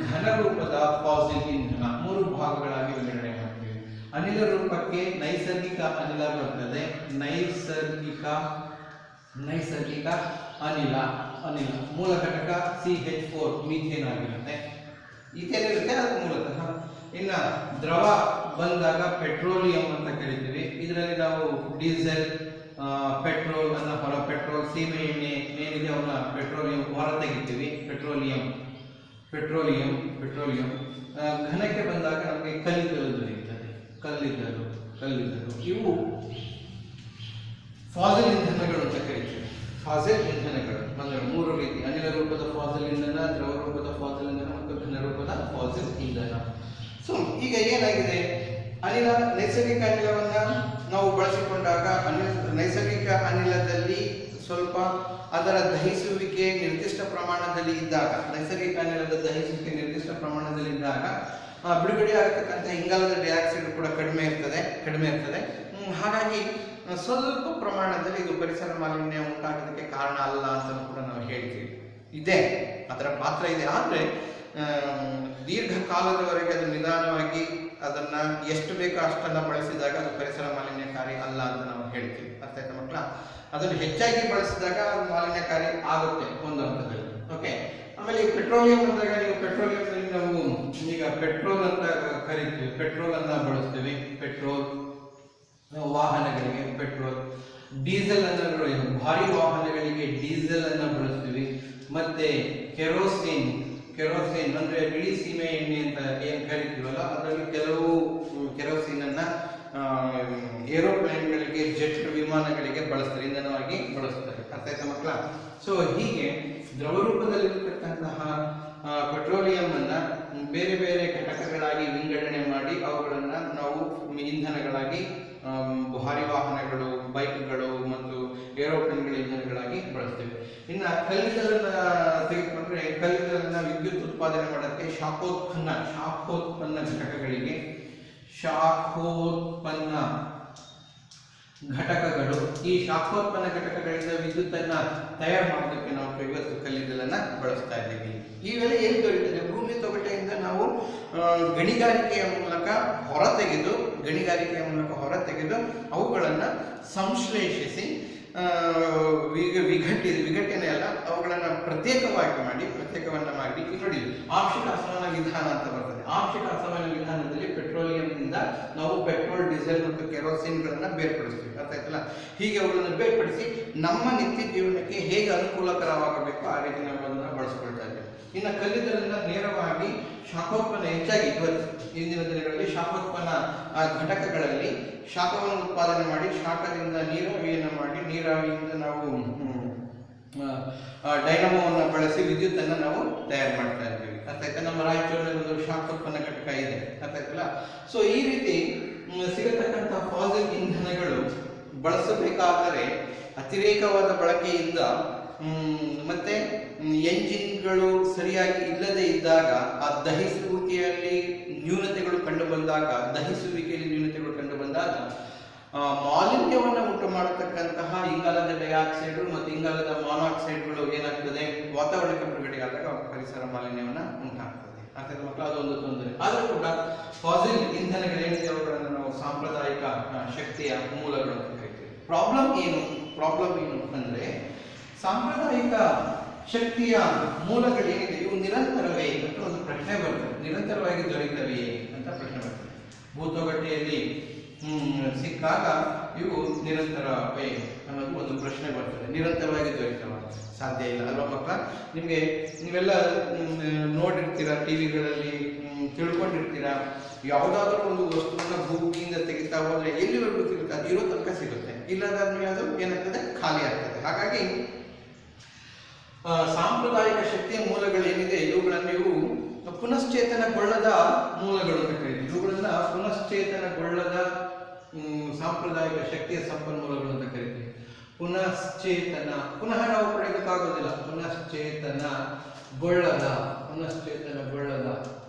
ಘನ ರೂಪದ ಫಾಸಿಲ್ ಇಂಧನ 3 ಭಾಗಗಳಾಗಿ ವಿಂಗಡಣೆ ಮಾಡ್ತೀವಿ. ಅನಿಲ ರೂಪಕ್ಕೆ ನೈಸರ್ಗಿಕ ಅನಿಲ ಬರ್ತದೆ. ನೈಸರ್ಗಿಕ ಅನಿಲ ಮೂಲ ಘಟಕ CH4 ಮೀಥೇನ್ ಆಗಿರುತ್ತೆ. ಈಥೇನ್ ಇರುತ್ತೆ, ಅದು ಮೂಲತಃ. ಇನ್ನ ದ್ರವ ಬಂದಾಗ ಪೆಟ್ರೋಲಿಯಂ ಅಂತ ಕರಿತೀವಿ. ಇದರಲ್ಲಿ ನಾವು ಡೀಸೆಲ್, ಪೆಟ್ರೋಲ್ ಸೀಮೆ ಎಣ್ಣೆ ಏನಿದೆ ಅವನ್ನ ಪೆಟ್ರೋಲಿಯಂ ಹೊರ ತೆಗಿತೀವಿ. ಪೆಟ್ರೋಲಿಯಂ. ಘನಕ್ಕೆ ಬಂದಾಗ ನಮಗೆ ಕಲ್ಲಿದ್ದಲು ದೊರೆಯುತ್ತದೆ. ಇವು ಫಾಸಿಲ್ ಇಂಧನಗಳು ಅಂತ ಕರಿತೀವಿ. ಅಂದ್ರೆ 3 ರೀತಿ: ಅನಿಲ ರೂಪದ ಫಾಸಿಲ್ ಇಂಧನ, ದ್ರವ ರೂಪದ ಫಾಸಿಲ್ ಇಂಧನ ಮತ್ತು ಘನ ರೂಪದ ಫಾಸಿಲ್ ಇಂಧನ. ಸೊ ಈಗ ಏನಾಗಿದೆ, ನೈಸರ್ಗಿಕ ಅನಿಲವನ್ನ ನಾವು ಬಳಸಿಕೊಂಡಾಗ ನೈಸರ್ಗಿಕ ಅನಿಲದಲ್ಲಿ ಸ್ವಲ್ಪ ಅದರ ದಹಿಸುವಿಕೆ ನಿರ್ದಿಷ್ಟ ಪ್ರಮಾಣದಲ್ಲಿ ಇದ್ದಾಗ, ಬಿಡುಗಡೆ ಆಗತಕ್ಕಂಥ ಇಂಗಾಲದ ಡೈಆಕ್ಸೈಡ್ ಕೂಡ ಕಡಿಮೆ ಇರ್ತದೆ. ಹಾಗಾಗಿ ಸ್ವಲ್ಪ ಪ್ರಮಾಣದಲ್ಲಿ ಇದು ಪರಿಸರ ಮಾಲಿನ್ಯ ಉಂಟಾಗೋದಕ್ಕೆ ಕಾರಣ ಅಲ್ಲ ಅಂತ ಕೂಡ ನಾವು ಹೇಳ್ತೀವಿ. ಅದರ ಪಾತ್ರ ಇದೆ. ಆದರೆ ದೀರ್ಘಕಾಲದವರೆಗೆ ಅದು ನಿಧಾನವಾಗಿ ಅದನ್ನ ಎಷ್ಟು ಬೇಕೋ ಅಷ್ಟನ್ನ ಬಳಸಿದಾಗ ಅದು ಪರಿಸರ ಮಾಲಿನ್ಯಕಾರಿ ಅಲ್ಲ ಅಂತ ನಾವು ಹೇಳ್ತೀವಿ. ಅರ್ಥ ಆಯ್ತಾ ಮಕ್ಕಳ? ಅದನ್ನು ಹೆಚ್ಚಾಗಿ ಬಳಸಿದಾಗ ಅದು ಮಾಲಿನ್ಯಕಾರಿ ಆಗುತ್ತೆ ಒಂದು ಹಂತದಲ್ಲಿ. ಓಕೆ. ಆಮೇಲೆ ಈ ಪೆಟ್ರೋಲಿಯಂ ಅಂದಾಗ, ನೀವು ಪೆಟ್ರೋಲಿಯಂನಲ್ಲಿ ನಾವು ಈಗ ಪೆಟ್ರೋಲ್ ಅಂತ ಕರಿತೀವಿ, ಪೆಟ್ರೋಲ್ ಅನ್ನ ಬಳಸ್ತೀವಿ. ವಾಹನಗಳಿಗೆ ಪೆಟ್ರೋಲ್, ಡೀಸೆಲ್ ಅನ್ನ ಭಾರಿ ವಾಹನಗಳಿಗೆ ಡೀಸೆಲ್ ಅನ್ನ ಬಳಸ್ತೀವಿ. ಮತ್ತೆ ಕೆರೋಸಿನ್ ಅಂದ್ರೆ ಬಿಳಿ ಸೀಮೆ ಎಣ್ಣೆ ಅಂತ ಏನ್ ಕರಿತೀವಲ್ಲ, ಅದರಲ್ಲಿ ಕೆಲವು ಕೆರೋಸಿನ್ ಅನ್ನ ಏರೋಪ್ಲೇನ್ಗಳಿಗೆ, ಜೆಟ್ ವಿಮಾನಗಳಿಗೆ ಬಳಸ್ತಾರೆ, ಇಂಧನವಾಗಿ ಬಳಸ್ತಾರೆ. ಅರ್ಥ ಆಯ್ತಾ ಮಕ್ಕಳ? ಸೊ ಹೀಗೆ ದ್ರವ ರೂಪದಲ್ಲಿರ್ತಕ್ಕಂತಹ ಪೆಟ್ರೋಲಿಯಂ ಅನ್ನ ಬೇರೆ ಬೇರೆ ಘಟಕಗಳಾಗಿ ವಿಂಗಡಣೆ ಮಾಡಿ ಅವುಗಳನ್ನ ನಾವು ಇಂಧನಗಳಾಗಿ ಭಾರಿ ವಾಹನಗಳು, ಬೈಕ್ಗಳು ಮತ್ತು ಏರೋಪ್ಲೇನ್ಗಳ ಇಂಧನಗಳಾಗಿ ಬಳಸ್ತೇವೆ. ಇನ್ನು ಕಲ್ಲಿದ್ದಲನ್ನ ತೆಗೆದುಕೊಂಡ್ರೆ, ಕಲ್ಲಿದ್ದಲನ್ನ ವಿದ್ಯುತ್ ಉತ್ಪಾದನೆ ಮಾಡೋಕ್ಕೆ ಶಾಖೋತ್ಪನ್ನ ಘಟಕಗಳಿಗೆ, ಈ ಶಾಖೋತ್ಪನ್ನ ಘಟಕಗಳಿಂದ ವಿದ್ಯುತ್ತನ್ನ ತಯಾರು ಮಾಡೋದಕ್ಕೆ ನಾವು ಇವತ್ತು ಕಲ್ಲಿದ್ದಲನ್ನ ಬಳಸ್ತಾ ಇದ್ದೀವಿ. ಇವೆಲ್ಲ ಏನು ದೊರೆಯುತ್ತದೆ? ಭೂಮಿ ತೊಗಟೆಯಿಂದ ನಾವು ಗಣಿಗಾರಿಕೆಯ ಮೂಲಕ ಹೊರತೆಗೆದು ಅವುಗಳನ್ನ ಸಂಶ್ಲೇಷಿಸಿ ವಿಘಟನೆ ಅಲ್ಲ, ಅವುಗಳನ್ನ ಪ್ರತ್ಯೇಕವನ್ನ ಮಾಡಿ ನೋಡಿ, ಆಂಶಿಕ ಅಸಮಾನ ವಿಧಾನ ಅಂತ ಬರ್ತದೆ. ಆಂಶಿಕ ಅಸಮಾನ ವಿಧಾನದಲ್ಲಿ ಪೆಟ್ರೋಲಿಯಂನಿಂದ ನಾವು ಪೆಟ್ರೋಲ್, ಡೀಸೆಲ್ ಮತ್ತು ಕೆರೋಸಿನ್ಗಳನ್ನ ಬೇರ್ಪಡಿಸ್ತೀವಿ. ಅರ್ಥ ಆಯ್ತಲ್ಲ? ಹೀಗೆ ಅವುಗಳನ್ನು ಬೇರ್ಪಡಿಸಿ ನಮ್ಮ ನಿತ್ಯ ಜೀವನಕ್ಕೆ ಹೇಗೆ ಅನುಕೂಲಕರವಾಗಬೇಕು ಆ ರೀತಿ ನಾವು ಅದನ್ನು ಬಳಸ್ಕೊಳ್ತಾ ಇದ್ದೇವೆ. ಇನ್ನು ಕಲ್ಲಿದ್ದಲನ್ನ ನೇರವಾಗಿ ಶಾಖೋತ್ಪನ್ನ ಹೆಚ್ಚಾಗಿ ಇಂದಿನ ದಿನಗಳಲ್ಲಿ ಶಾಖೋತ್ಪನ್ನ ಘಟಕಗಳಲ್ಲಿ ಶಾಖವನ್ನು ಉತ್ಪಾದನೆ ಮಾಡಿ, ಶಾಖದಿಂದ ನೀರಾವಿಯನ್ನು ಮಾಡಿ, ನೀರಾವಿಯಿಂದ ನಾವು ಡೈನಮೋವನ್ನು ಬಳಸಿ ವಿದ್ಯುತ್ತನ್ನು ನಾವು ತಯಾರು ಮಾಡ್ತಾ ಇದ್ದೀವಿ. ಅರ್ಥ ಆಯ್ತಾ? ನಮ್ಮ ರಾಯಚೂರಿನಲ್ಲಿ ಒಂದು ಶಾಖೋತ್ಪನ್ನ ಘಟಕ ಇದೆ. ಅರ್ಥ ಆಯ್ತಲ್ಲ? ಸೊ ಈ ರೀತಿ ಸಿಗತಕ್ಕಂಥ ಫಾಸಿಲ್ ಇಂಧನಗಳು ಬಳಸಬೇಕಾದರೆ ಅತಿರೇಕವಾದ ಬಳಕೆಯಿಂದ ಮತ್ತೆ ಎಂಜಿನ್ಗಳು ಸರಿಯಾಗಿ ಇಲ್ಲದೆ ಇದ್ದಾಗ, ಆ ದಹಿಸುವಿಕೆಯಲ್ಲಿ ನ್ಯೂನತೆಗಳು ಕಂಡು ಬಂದಾಗ ಮಾಲಿನ್ಯವನ್ನು ಉಂಟು ಮಾಡತಕ್ಕಂತಹ ಇಂಗಾಲದ ಡೈಆಕ್ಸೈಡ್ ಮತ್ತು ಇಂಗಾಲದ ಮಾನಾಕ್ಸೈಡ್ಗಳು ಏನಾಗ್ತದೆ, ವಾತಾವರಣಕ್ಕೆ ಬಿಡುಗಡೆಯಾದಾಗ ಪರಿಸರ ಮಾಲಿನ್ಯವನ್ನು ಉಂಟಾಗ್ತದೆ. ಅರ್ಥಾತ್ ಮಕ್ಕಳು ಅದೊಂದು ತೊಂದರೆ. ಆದರೂ ಕೂಡ ಫಾಸಿಲ್ ಇಂಧನಗಳೇನಿದೆ ಅವುಗಳನ್ನು ನಾವು ಸಾಂಪ್ರದಾಯಿಕ ಶಕ್ತಿಯ ಮೂಲಗಳು ಅಂತ ಕರಿತೀವಿ. ಪ್ರಾಬ್ಲಮ್ ಏನು ಅಂದ್ರೆ, ಸಾಂಪ್ರದಾಯಿಕ ಶಕ್ತಿಯ ಮೂಲಗಳೇನಿದೆ ಇವು ನಿರಂತರವೇ ಅಂತ ಒಂದು ಪ್ರಶ್ನೆ ಬರ್ತದೆ. ನಿರಂತರವಾಗಿ ದೊರೆಯುತ್ತವೆಯೇ ಅಂತ ಪ್ರಶ್ನೆ ಬರ್ತದೆ. ಭೂತೊಗಟೆಯಲ್ಲಿ ಸಿಕ್ಕಾಗ ಇವು ನಿರಂತರವೇ ಅನ್ನೋದು ಒಂದು ಪ್ರಶ್ನೆ ಬರ್ತದೆ. ನಿರಂತರವಾಗಿ ದೊರೆಯುತ್ತವ? ಸಾಧ್ಯ ಇಲ್ಲ ಅಲ್ವಾ ಮಕ್ಕಳ? ನಿಮಗೆ ನೀವೆಲ್ಲ ನೋಡಿರ್ತೀರ, ಟಿವಿಗಳಲ್ಲಿ ತಿಳ್ಕೊಂಡಿರ್ತೀರ, ಯಾವುದಾದ್ರೂ ಒಂದು ವಸ್ತುವನ್ನ ಭೂಮಿಯಿಂದ ತೆಗಿತಾ ಹೋದ್ರೆ ಎಲ್ಲಿವರೆಗೂ ಸಿಗುತ್ತೆ? ಅದು ಇರೋ ತನಕ ಸಿಗುತ್ತೆ, ಇಲ್ಲದಾದ್ಮೇಲೆ ಅದು ಏನಾಗ್ತದೆ? ಖಾಲಿ ಆಗ್ತದೆ. ಹಾಗಾಗಿ ಸಾಂಪ್ರದಾಯಿಕ ಶಕ್ತಿಯ ಮೂಲಗಳೇನಿದೆ ಇವುಗಳನ್ನು ನೀವು ಪುನಶ್ಚೇತನಗೊಳ್ಳದ ಮೂಲಗಳು ಅಂತ ಕರೀತೀವಿ. ಇವುಗಳನ್ನ ಪುನಶ್ಚೇತನಗೊಳ್ಳದ ಸಾಂಪ್ರದಾಯಿಕ ಶಕ್ತಿಯ ಸಂಪನ್ಮೂಲಗಳು ಅಂತ ಕರಿತೀವಿ. ಪುನಶ್ಚೇತನ, ಪುನಃ ನಾವು ಪಡೆಯೋದಕ್ಕಾಗೋದಿಲ್ಲ. ಪುನಶ್ಚೇತನಗೊಳ್ಳದ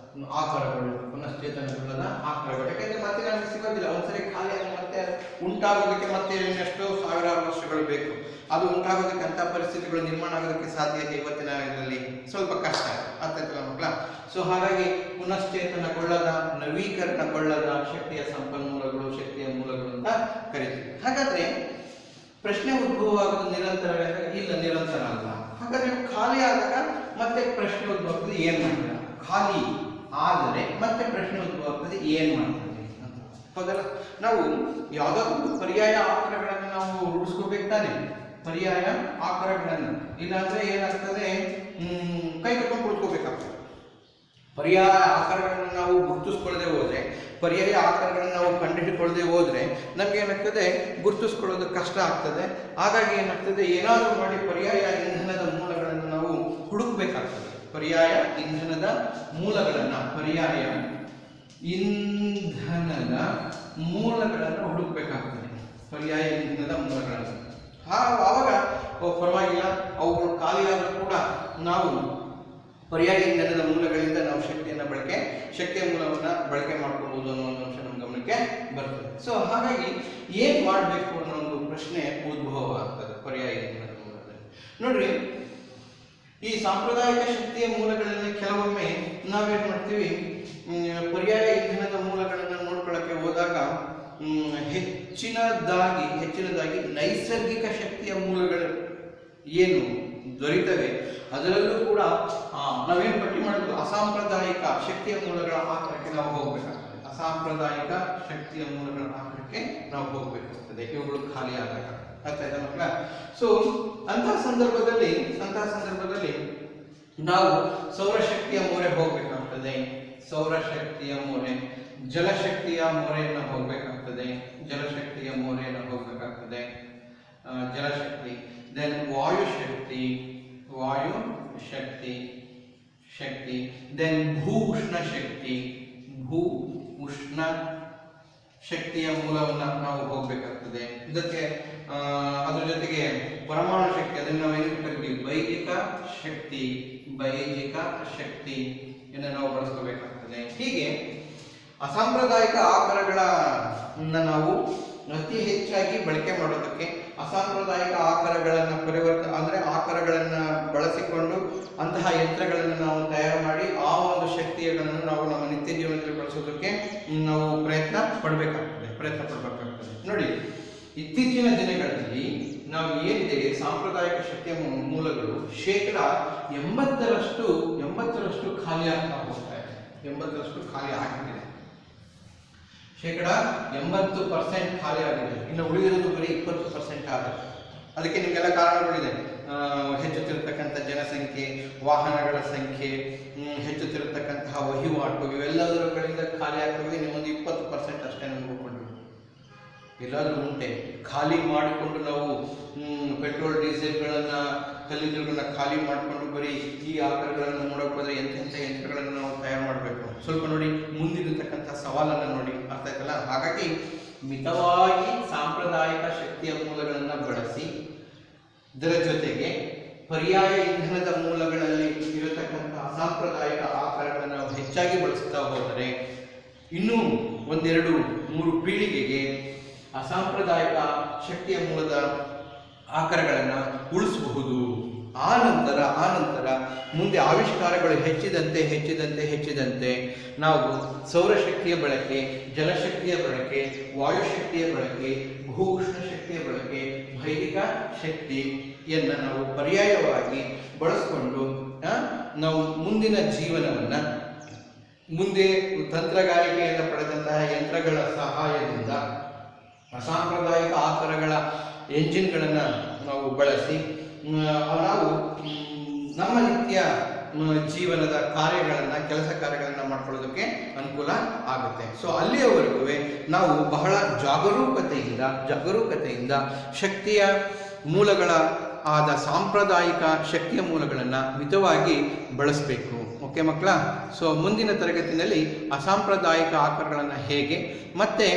ಆಕಾರಗಳು, ಪುನಶ್ಚೇತನಗೊಳ್ಳದ ಆಕಾರಗಳು. ಯಾಕಂದ್ರೆ ಮತ್ತೆ ನಮಗೆ ಸಿಗೋದಿಲ್ಲ. ಒಂದ್ಸರಿ ಖಾಲಿ ಆಗಿ ಮತ್ತೆ ಉಂಟಾಗೋದಕ್ಕೆ ಮತ್ತೆ ಇನ್ನೆಷ್ಟೋ ಸಾವಿರಾರು ವರ್ಷಗಳು ಬೇಕು. ಅದು ಉಂಟಾಗೋದಕ್ಕೆ ಅಂತ ಪರಿಸ್ಥಿತಿಗಳು ನಿರ್ಮಾಣ ಆಗೋದಕ್ಕೆ ಸಾಧ್ಯತೆ ಇವತ್ತಿನ ಇದರಲ್ಲಿ ಸ್ವಲ್ಪ ಕಷ್ಟ ಆಗ್ತೈತಲ್ಲ ಮಕ್ಕಳ. ಸೊ ಹಾಗಾಗಿ ಪುನಶ್ಚೇತನಗೊಳ್ಳದ, ನವೀಕರಣಗೊಳ್ಳದ ಶಕ್ತಿಯ ಸಂಪನ್ಮೂಲಗಳು, ಶಕ್ತಿಯ ಮೂಲಗಳು ಅಂತ ಕರಿತೀವಿ. ಹಾಗಾದ್ರೆ ಪ್ರಶ್ನೆ ಉದ್ಭವ ಆಗೋದು ನಿರಂತರ? ಇಲ್ಲ, ನಿರಂತರ ಅಲ್ಲ. ಹಾಗಾದ್ರೆ ಖಾಲಿ ಆದಾಗ ಮತ್ತೆ ಪ್ರಶ್ನೆ ಉದ್ಭವ ಆಗ್ತದೆ, ಏನ್ ಮಾಡ್ತೀರಾ? ಖಾಲಿ ಆದರೆ ಮತ್ತೆ ಪ್ರಶ್ನೆ ಉದ್ಭವ ಆಗ್ತದೆ, ಏನ್ ಮಾಡ್ತೀವಿ ಅಂತ. ಹೌದಲ್ಲ? ನಾವು ಯಾವ್ದಾದ್ರು ಒಂದು ಪರ್ಯಾಯ ಆಕಾರಗಳನ್ನು ನಾವು ರೂಢಿಸ್ಕೋಬೇಕು ತಾನೆ, ಪರ್ಯಾಯ ಆಕಾರಗಳನ್ನು. ಇಲ್ಲಾಂದ್ರೆ ಏನಾಗ್ತದೆ? ಕೈ ಕಟ್ಕೊಂಡು ಕುಳಿತುಕೋಬೇಕಾಗ್ತದೆ. ಪರ್ಯಾಯ ಆಕಾರಗಳನ್ನು ನಾವು ಗುರುತಿಸ್ಕೊಳ್ಳದೆ ಹೋದ್ರೆ, ಪರ್ಯಾಯ ಆಕಾರಗಳನ್ನು ನಾವು ಕಂಡುಹಿಡಿಕೊಳ್ಳದೆ ಹೋದ್ರೆ ನಮ್ಗೆ ಏನಾಗ್ತದೆ? ಗುರುತಿಸ್ಕೊಳ್ಳೋದು ಕಷ್ಟ ಆಗ್ತದೆ. ಹಾಗಾಗಿ ಏನಾಗ್ತದೆ? ಏನಾದರೂ ಮಾಡಿ ಪರ್ಯಾಯ ಇಂಧನದ ಮೂಲಗಳನ್ನು ನಾವು ಹುಡುಕ್ಬೇಕಾಗ್ತದೆ. ಪರ್ಯಾಯ ಇಂಧನದ ಮೂಲಗಳನ್ನು ಹುಡುಕ್ಬೇಕಾಗ್ತದೆ. ಪರ್ಯಾಯ ಇಂಧನದ ಮೂಲಗಳನ್ನು ಆವಾಗ ಪರವಾಗಿಲ್ಲ, ಅವುಗಳು ಖಾಲಿಯಾದರೂ ಕೂಡ ನಾವು ಪರ್ಯಾಯ ಇಂಧನದ ಮೂಲಗಳಿಂದ ನಾವು ಶಕ್ತಿಯ ಮೂಲವನ್ನ ಬಳಕೆ ಮಾಡ್ಕೋಬಹುದು ಅನ್ನೋ ಒಂದು ಅಂಶ ನಮ್ಮ ಗಮನಕ್ಕೆ ಬರ್ತದೆ. ಸೊ ಹಾಗಾಗಿ ಏನ್ ಮಾಡಬೇಕು ಅನ್ನೋ ಒಂದು ಪ್ರಶ್ನೆ ಉದ್ಭವ ಆಗ್ತದೆ ಪರ್ಯಾಯ ಇಂಧನದ ಮೂಲದಲ್ಲಿ. ನೋಡ್ರಿ, ಈ ಸಾಂಪ್ರದಾಯಿಕ ಶಕ್ತಿಯ ಮೂಲಗಳಲ್ಲಿ ಕೆಲವೊಮ್ಮೆ ನಾವೇನ್ ಮಾಡ್ತೀವಿ? ಪರ್ಯಾಯ ಇಂಧನದ ಮೂಲಗಳನ್ನು ನೋಡ್ಕೊಳ್ಳಕ್ಕೆ ಹೋದಾಗ ಹೆಚ್ಚಿನದಾಗಿ ನೈಸರ್ಗಿಕ ಶಕ್ತಿಯ ಮೂಲಗಳು ಏನು ದೊರೀತವೆ ಅದರಲ್ಲೂ ಕೂಡ ನಾವೇನು ಪಟ್ಟಿ ಮಾಡೋದು? ಅಸಾಂಪ್ರದಾಯಿಕ ಶಕ್ತಿಯ ಮೂಲಗಳ ಆಕಾರಕ್ಕೆ ನಾವು ಹೋಗ್ಬೇಕಾಗ್ತದೆ. ಅಸಾಂಪ್ರದಾಯಿಕ ಶಕ್ತಿಯ ಮೂಲಗಳ ಆಕಾರಕ್ಕೆ ನಾವು ಹೋಗ್ಬೇಕಾಗ್ತದೆ, ಇವುಗಳು ಖಾಲಿ ಆದಾಗ. ಅರ್ಥ ಆಯ್ತಾ ಮಕ್ಕಳ? ಸೊ ಅಂತಹ ಸಂದರ್ಭದಲ್ಲಿ ನಾವು ಸೌರಶಕ್ತಿಯ ಮೊರೆ ಹೋಗ್ಬೇಕಾಗ್ತದೆ. ಸೌರಶಕ್ತಿಯ ಮೊರೆ, ಜಲಶಕ್ತಿಯ ಮೊರೆಯನ್ನು ಹೋಗ್ಬೇಕಾಗ್ತದೆ. ಜಲಶಕ್ತಿ, ದೆನ್ ವಾಯುಶಕ್ತಿ, ದೆನ್ ಭೂ ಉಷ್ಣ ಶಕ್ತಿಯ ಮೂಲವನ್ನ ನಾವು ಹೋಗ್ಬೇಕಾಗ್ತದೆ. ಇದಕ್ಕೆ ಅದ್ರ ಜೊತೆಗೆ ಪರಮಾಣು ಶಕ್ತಿ, ಅದನ್ನು ನಾವು ಏನು ಕರಿತೀವಿ? ಬೈಜಿಕ ಶಕ್ತಿಯನ್ನು ನಾವು ಬಳಸ್ಕೋಬೇಕಾಗ್ತದೆ. ಹೀಗೆ ಅಸಾಂಪ್ರದಾಯಿಕ ಆಕಾರಗಳನ್ನ ನಾವು ಅತಿ ಹೆಚ್ಚಾಗಿ ಬಳಕೆ ಮಾಡೋದಕ್ಕೆ, ಅಸಾಂಪ್ರದಾಯಿಕ ಆಕಾರಗಳನ್ನು ಬಳಸಿಕೊಂಡು ಅಂತಹ ಯಂತ್ರಗಳನ್ನು ನಾವು ತಯಾರು ಮಾಡಿ ಆ ಒಂದು ಶಕ್ತಿಗಳನ್ನು ನಾವು ನಮ್ಮ ನಿತ್ಯ ಜೀವನದಲ್ಲಿ ಬಳಸೋದಕ್ಕೆ ನಾವು ಪ್ರಯತ್ನ ಪಡಬೇಕಾಗ್ತದೆ. ನೋಡಿ, ಇತ್ತೀಚಿನ ದಿನಗಳಲ್ಲಿ ನಾವು ಏನಿದೆ ಸಾಂಪ್ರದಾಯಿಕ ಶಕ್ತಿಯ ಮೂಲಗಳು 80% ಖಾಲಿ ಆಗ್ತಾ ಹೋಗ್ತಾ ಇದೆ. 80% ಖಾಲಿ ಆಗಿದೆ. 80% ಖಾಲಿ ಆಗಿದೆ. ಇನ್ನು ಉಳಿದಿರೋದು ಬರೀ 20% ಆಗುತ್ತೆ. ಅದಕ್ಕೆ ನಿಮಗೆಲ್ಲ ಕಾರಣಗಳಿದೆ. ಹೆಚ್ಚುತ್ತಿರತಕ್ಕಂಥ ಜನಸಂಖ್ಯೆ, ವಾಹನಗಳ ಸಂಖ್ಯೆ, ಹೆಚ್ಚುತ್ತಿರತಕ್ಕಂತಹ ವಹಿವಾಟು, ಇವೆಲ್ಲದರುಗಳಿಂದ ಖಾಲಿ ಆಗ್ತದೆ. ನಿಮ್ಮೊಂದು 20% ಅಷ್ಟೇ ನಮ್ಗೆ ಉಳ್ಕೊಂಡು ಎಲ್ಲಾದರೂ ಉಂಟೆ. ಖಾಲಿ ಮಾಡಿಕೊಂಡು ನಾವು ಪೆಟ್ರೋಲ್ ಡೀಸೆಲ್ಗಳನ್ನ, ಕಲ್ಲಿದ್ದಲುಗಳನ್ನ ಖಾಲಿ ಮಾಡಿಕೊಂಡು ಬರೀ ಈ ಆಕಾರಗಳನ್ನು ನೋಡೋಕೆ ಹೋದ್ರೆ ಎಂತೆಂಥ ಯಂತ್ರಗಳನ್ನು ನಾವು ತಯಾರು ಮಾಡಬೇಕು. ಸ್ವಲ್ಪ ನೋಡಿ, ಮುಂದಿರತಕ್ಕಂಥ ಸವಾಲನ್ನು ನೋಡಿ. ಅರ್ಥ ಆಯ್ತಲ್ಲ? ಹಾಗಾಗಿ ಮಿತವಾಗಿ ಸಾಂಪ್ರದಾಯಿಕ ಶಕ್ತಿಯ ಮೂಲಗಳನ್ನು ಬಳಸಿ, ಇದರ ಜೊತೆಗೆ ಪರ್ಯಾಯ ಇಂಧನದ ಮೂಲಗಳಲ್ಲಿ ಇರತಕ್ಕಂಥ ಅಸಾಂಪ್ರದಾಯಿಕ ಆಕಾರಗಳನ್ನು ನಾವು ಹೆಚ್ಚಾಗಿ ಬಳಸ್ತಾ ಹೋದರೆ ಇನ್ನೂ 1-2-3 ಪೀಳಿಗೆಗೆ ಅಸಾಂಪ್ರದಾಯಿಕ ಶಕ್ತಿಯ ಮೂಲದ ಆಕಾರಗಳನ್ನು ಉಳಿಸಬಹುದು. ಆ ನಂತರ ಮುಂದೆ ಆವಿಷ್ಕಾರಗಳು ಹೆಚ್ಚಿದಂತೆ ನಾವು ಸೌರಶಕ್ತಿಯ ಬಳಕೆ, ಜಲಶಕ್ತಿಯ ಬಳಕೆ, ವಾಯುಶಕ್ತಿಯ ಬಳಕೆ, ಭೂ ಉಷ್ಣ ಶಕ್ತಿಯ ಬಳಕೆ, ಬೈದಿಕ ಶಕ್ತಿಯನ್ನು ನಾವು ಪರ್ಯಾಯವಾಗಿ ಬಳಸಿಕೊಂಡು ನಾವು ಮುಂದಿನ ಜೀವನವನ್ನು ಮುಂದೆ ತಂತ್ರಗಾರಿಕೆಯಿಂದ ಪಡೆದಂತಹ ಯಂತ್ರಗಳ ಸಹಾಯದಿಂದ ಅಸಾಂಪ್ರದಾಯಿಕ ಆಕಾರಗಳ ಎಂಜಿನ್ಗಳನ್ನು ನಾವು ಬಳಸಿ ನಾವು ನಮ್ಮ ನಿತ್ಯ ಜೀವನದ ಕಾರ್ಯಗಳನ್ನು ಕೆಲಸ ಕಾರ್ಯಗಳನ್ನು ಮಾಡ್ಕೊಳ್ಳೋದಕ್ಕೆ ಅನುಕೂಲ ಆಗುತ್ತೆ. ಸೊ ಅಲ್ಲಿಯವರೆಗೂ ನಾವು ಬಹಳ ಜಾಗರೂಕತೆಯಿಂದ ಶಕ್ತಿಯ ಮೂಲಗಳ ಆದ ಸಾಂಪ್ರದಾಯಿಕ ಶಕ್ತಿಯ ಮೂಲಗಳನ್ನು ಮಿತವಾಗಿ ಬಳಸಬೇಕು. ಓಕೆ ಮಕ್ಕಳ? ಸೊ ಮುಂದಿನ ತರಗತಿಯಲ್ಲಿ ಅಸಾಂಪ್ರದಾಯಿಕ ಆಕಾರಗಳನ್ನು ಹೇಗೆ ಮತ್ತು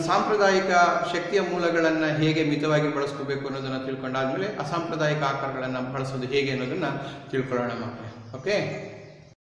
ಸಾಂಪ್ರದಾಯಿಕ ಶಕ್ತಿಯ ಮೂಲಗಳನ್ನು ಹೇಗೆ ಮಿತವಾಗಿ ಬಳಸ್ಕೋಬೇಕು ಅನ್ನೋದನ್ನು ತಿಳ್ಕೊಂಡಾದ್ಮೇಲೆ ಅಸಾಂಪ್ರದಾಯಿಕ ಆಕಾರಗಳನ್ನು ಬಳಸೋದು ಹೇಗೆ ಅನ್ನೋದನ್ನು ತಿಳ್ಕೊಳ್ಳೋಣ ಮಕ್ಕಳೇ. ಓಕೆ.